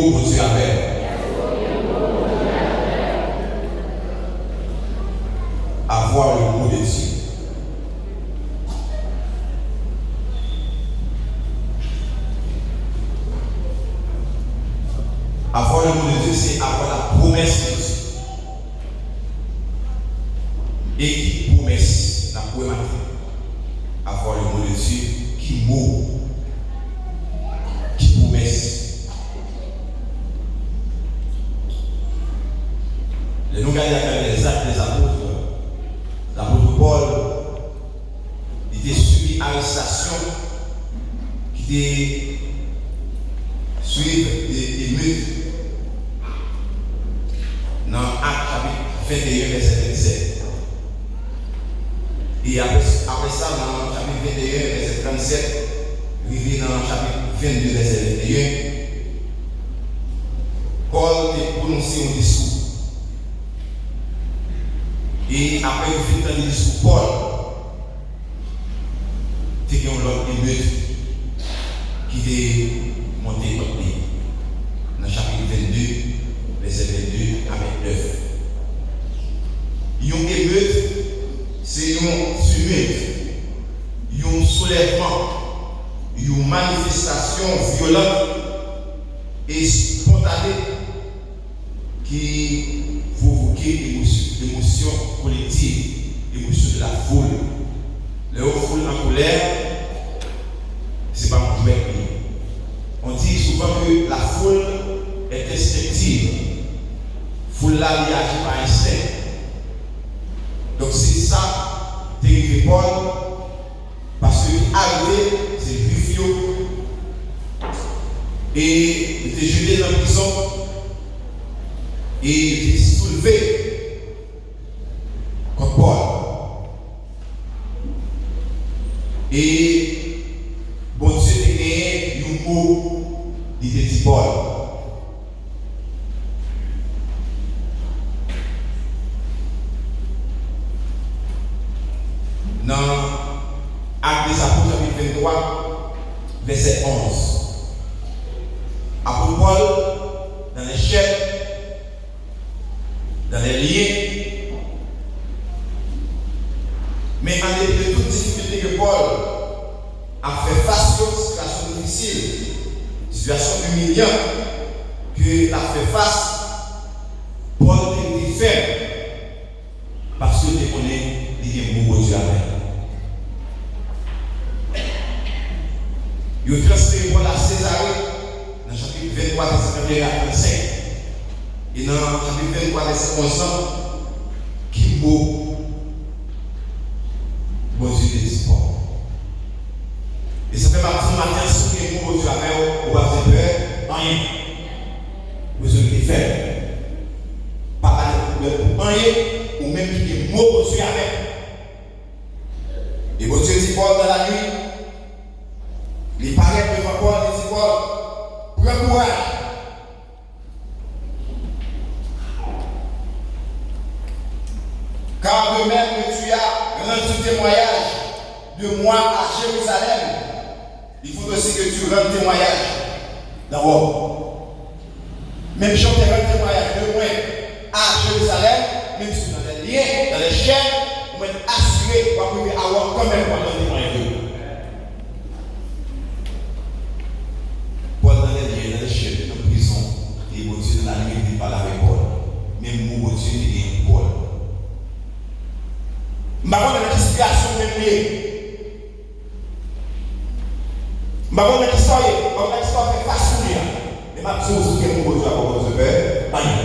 mot pour Dieu avec. Avoir le mot de Dieu. Avoir le mot de Dieu, c'est avoir la promesse de Dieu. Et qui promesse la promesse. Avoir le mot de Dieu qui mot, qui promesse. Les nous regardons les actes des apôtres. L'apôtre Paul, il était subi arrestation, qui était suivi des émeutes dans Actes chapitre 21, verset 27. Et après ça, dans chapitre 21, verset 37, arrivé dans chapitre 22, verset 21, Paul a prononcé un discours. Et après, il fait un discours, Paul, il y a une autre émeute qui est montée contre lui. Dans le chapitre 22, verset 22 à 29. Une émeute, c'est une tumulte, un soulèvement, une manifestation violente et spontanée qui provoque l'émotion collective, l'émotion de la foule. La foule en colère, ce n'est pas mon jouet. On dit souvent que la foule est instinctive. La foule là, elle agit par instinct. Donc c'est ça, terrible Paul, parce que arrivé, c'est Rufio, et il était jeté dans la prison, et il était soulevé contre Paul. Et bon Dieu a gagné un mot, il était dit Paul. Dans Actes des Apôtres, chapitre 23, verset 11. Apôtre Paul, dans les chaînes, dans les liens, mais en dépit de toute difficulté que Paul a fait face à une situation difficile, situation humiliante, qu'il a fait face, Paul était ferme, parce qu'il connaît les mots de Dieu avec. Il a transféré Paul à Césarée dans le chapitre 23, verset 21 à 35. Et dans le chapitre 23, verset 11, qui mot bon Dieu te dit Paul. Et ça fait partie du matin, si vous avez un mot de Dieu avec, vous avez peur, rien. Vous avez été fait. Pas de problème pour rien, ou même qui est mot de Dieu avec. Et bon Dieu dit Paul dans la nuit. Il paraît devant Paul, il dit Paul, prends courage. Car de même que tu as rendu témoignage de moi à Jérusalem, il faut aussi que tu rendes témoignage dans Rome. Même si on te rend témoignage de moi à Jérusalem, même si dans les liens, dans les chaînes, on va être assuré pour arriver à avoir quand même pour donner témoignage de vous. En prison, et bon Dieu dans la nuit, il parle avec Paul. Même moi, bon Dieu, il est Paul. Je ne sais pas dans quelle situation même liée. Je ne sais pas dans quelle histoire fait face à lui. Mais ma chose, c'est que mon Dieu a pas besoin de faire. Rien.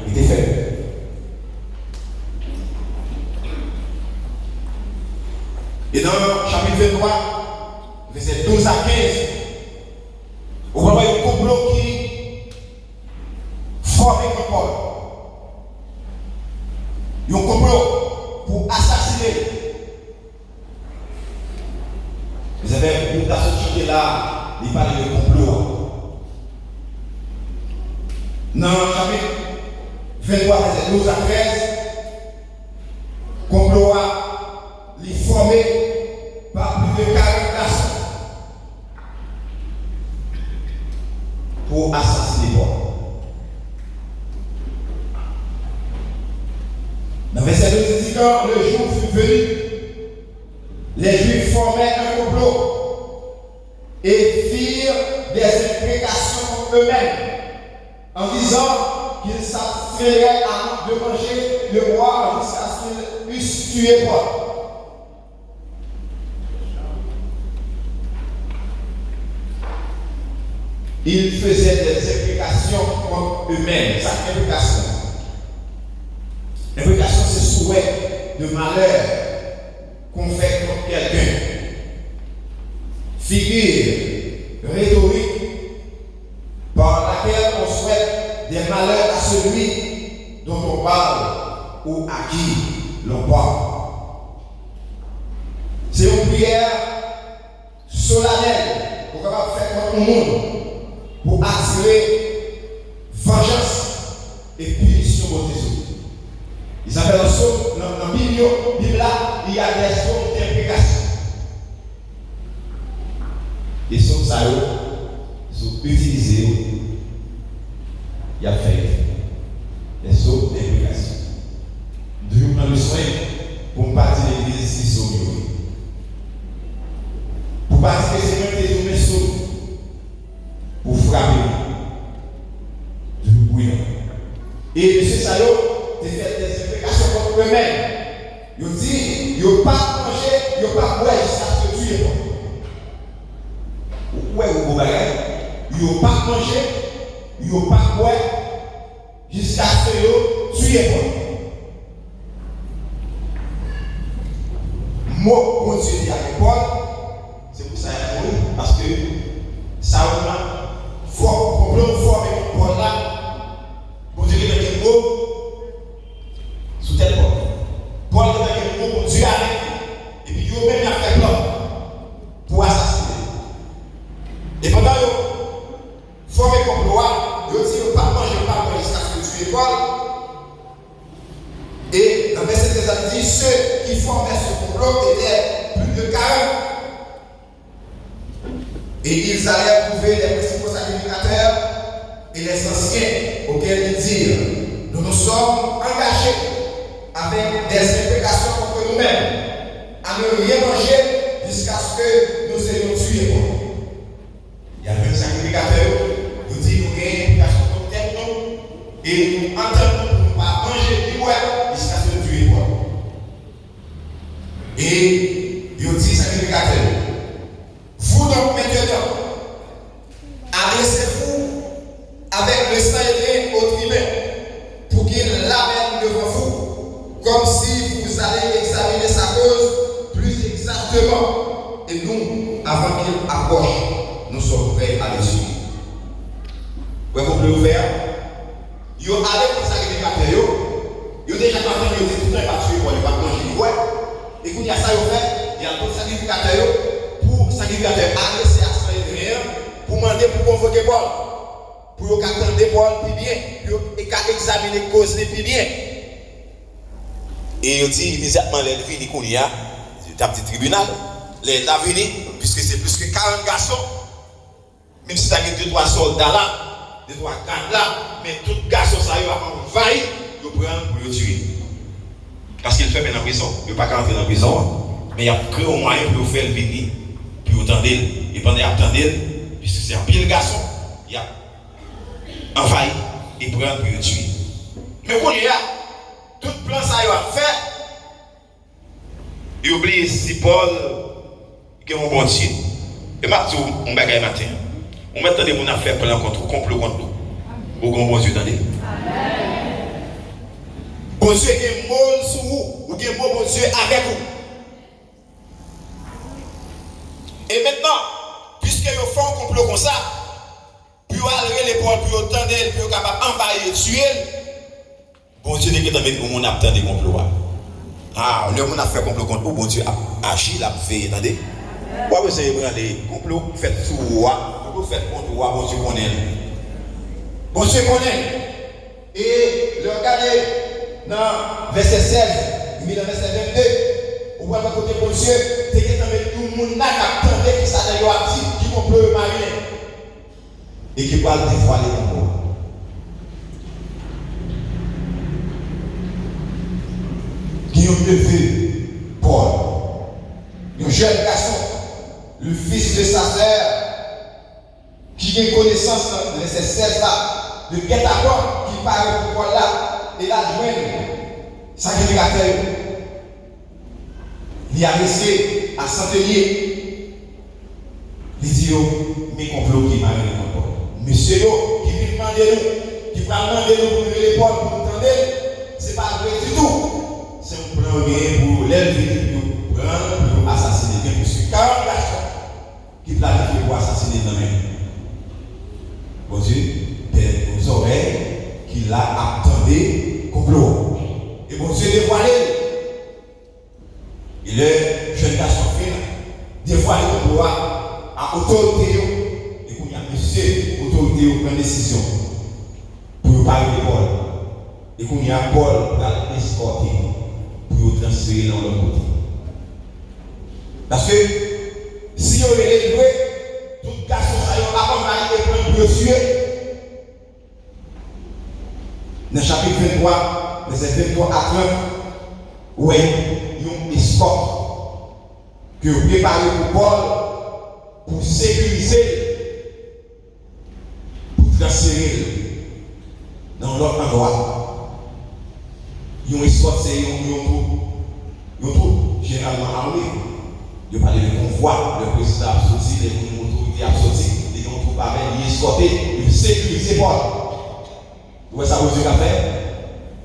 Il était fait. Et dans le chapitre 23, verset 12 à 15, on va voir un complot qui formé contre Paul. Il y a un complot pour assassiner. Vous avez un groupe d'associés là, il parle de complot. Dans le chapitre 23, verset 12 à 13, complot est formé par plus de 40 personnes pour assassiner Paul. quand le jour fut venu, les Juifs formaient un complot et firent des imprécations contre eux-mêmes en disant qu'ils s'abstiendraient de manger le roi jusqu'à ce qu'ils eussent tué Paul. Ils faisaient des imprécations contre eux-mêmes. Ça, imprécation. Imprécation, c'est souhait de malheur qu'on fait contre quelqu'un. Figure rhétorique par laquelle on souhaite des malheurs à celui dont on parle ou à qui l'on parle. C'est une prière solennelle pour capable faire contre le monde, pour attirer vengeance et punition contre les autres. Il s'appelle dans la Bible, il y a des sons d'imprécation. Et sons ça, ils sont utilisés, il y a fait des sons d'imprécation. Nous prenons le soin pour ne pas dire l'église qui sont mieux. Pour pas dire que c'est même des sons pour frapper. Nous bouillons. Et M. Sayo, il fait des imprécations contre eux-mêmes. Il dit, il n'a pas mangé, il n'a pas boire jusqu'à ce que tu es bon. Ouais, vous voyez, il n'a pas mangé, il n'a pas boire jusqu'à ce que tu es bon. Mot pour Dieu dit à l'époque, c'est pour ça qu'il a mouru, parce que ça a fort, complot fort avec Paul là, pour dire qu'il y a des mots sous tel bord. Paul a des mots pour Dieu avec lui, et puis il a même fait plan pour assassiner. Et pendant qu'il formé complot, il a dit qu'il ne pas manger, pas boire jusqu'à ce que tu es Paul. Et dans le verset 13, il dit ceux qui formaient ce complot étaient plus de 40. Et ils allaient trouver les principaux sacrificateurs et les anciens auxquels ils dirent nous nous sommes engagés avec des imprécations contre nous-mêmes à ne rien manger jusqu'à ce que nous ayons tué. Il y a un sacrificateur qui dit nous avons une imprécation contre tête et nous entendons pour ne pas manger du bois jusqu'à ce que nous tuions. Et il dit sacrificateur, vous donc maintenant, adressez-vous avec le sang aidé au tribun pour qu'il l'amène devant vous, comme si vous allez examiner sa cause plus exactement. Et nous, avant qu'il approche, nous sommes prêts à le suivre. Vous pouvez ouvrir. Vous allez pour le sacrificateur, vous déjà entendu, vous dites tout le temps, il va tuer, il va manger du bois. Et quand il y a ça, vous faites, il y a un sacrificateur. Sacrificateur adressé à son rien pour demander pour convoquer Paul, pour attendre Paul plus bien, pour examiner la cause plus bien. Et il dit immédiatement, les vini qu'on y a, c'est un petit tribunal, les vini, puisque c'est plus que 40 garçons, même si ça a 2-3 soldats là, 2-3 cadres là, mais tout garçon ça y va envahir, ils prennent pour le tuer. Parce qu'il fait en prison, il ne peut pas rentrer dans la prison, mais il a créé un moyen pour le faire venir. Puis autant d'elle, et pendant qu'il attend d'elle, puisque c'est un pile garçon, il a envahi et prend pour le tuer. Mais quand il y a tout plan ça il a fait, il oublie si Paul qui est un bon Dieu. Et maintenant, on va gagner matin. On va attendre mon affaire plan contre complot contre nous. Au grand bon Dieu, attendez. Bon Dieu qui est mort sur vous, ou qui est mort bon Dieu avec vous. Et maintenant, puisque vous font un complot comme ça, puis vous allez les Paul, puis vous attendez, puis vous êtes capable d'envahir et tuer, bon Dieu n'est que dans le monde a des complots. Ah, le monde a fait un complot contre vous, bon Dieu a agi, il a fait, attendez. Pourquoi vous savez, les complots faites sur vous, vous faites contre vous, bon Dieu connaît. Bon Dieu connaît. Et le regardez dans verset 16, il dans verset 22. Ou pas côté bon Dieu, c'est que tout le monde n'a qu'à attendre qui ça d'ailleurs dit qui complot le mariner et qui parle dévoiler le complot. Il y ont levé Paul, un jeune garçon, le fils de sa sœur, qui a connaissance de ces 16 là, de guet-apens qui parle pour Paul là, et la joindre, sacrificateur. Il a laissé à Saint-Denis. Il dit, mes complots qui m'arrivent encore. Monsieur, qui vient demander nous, qui va demander nous pour lever l'épaule pour nous tendre, ce n'est pas vrai du tout. C'est un plan pour l'élever, pour prendre, pour assassiner. Bien plus 40 garçons qui planifient pour assassiner nos mains. Bon Dieu, aux oreilles qu'il a attendu complot. Et bon Dieu dévoilé. Et le jeune garçon fait dévoilé le complot à autorité. Et qu'on y a monsieur, autorité prend décision pour parler de Paul. Et qu'on y a Paul pour l'escorter, pour transférer dans l'autre côté. Parce que si on est élevé, tout garçon a accompagné pour le tuer. Dans le chapitre 23, verset 23 à 30, oui, il y a une escorte que vous préparez pour Paul pour sécuriser, pour transférer dans l'autre endroit. Il y a une escorte, c'est un tout généralement armé. Il y a parlé de convoi, le président absolu, les autorités absolues, les gens tout pareil, ils escortés, ils sécuriser Paul. Vous voyez ça, vous avez fait?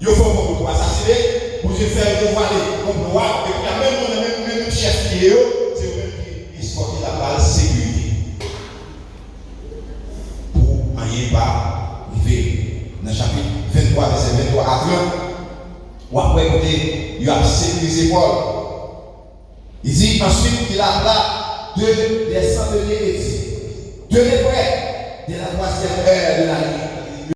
Il faut pour assassiner, vous avez fait dévoiler comme loi, et puis même chef qui est c'est eux qui escortent la balle sécurité. Pour manier pas vivre. Dans le chapitre 23, verset 23 à 30, ou après, écoutez, il a sécurisé Paul. Il dit ensuite qu'il appela deux des cendeliers, deux des frères de la 3e heure de la nuit.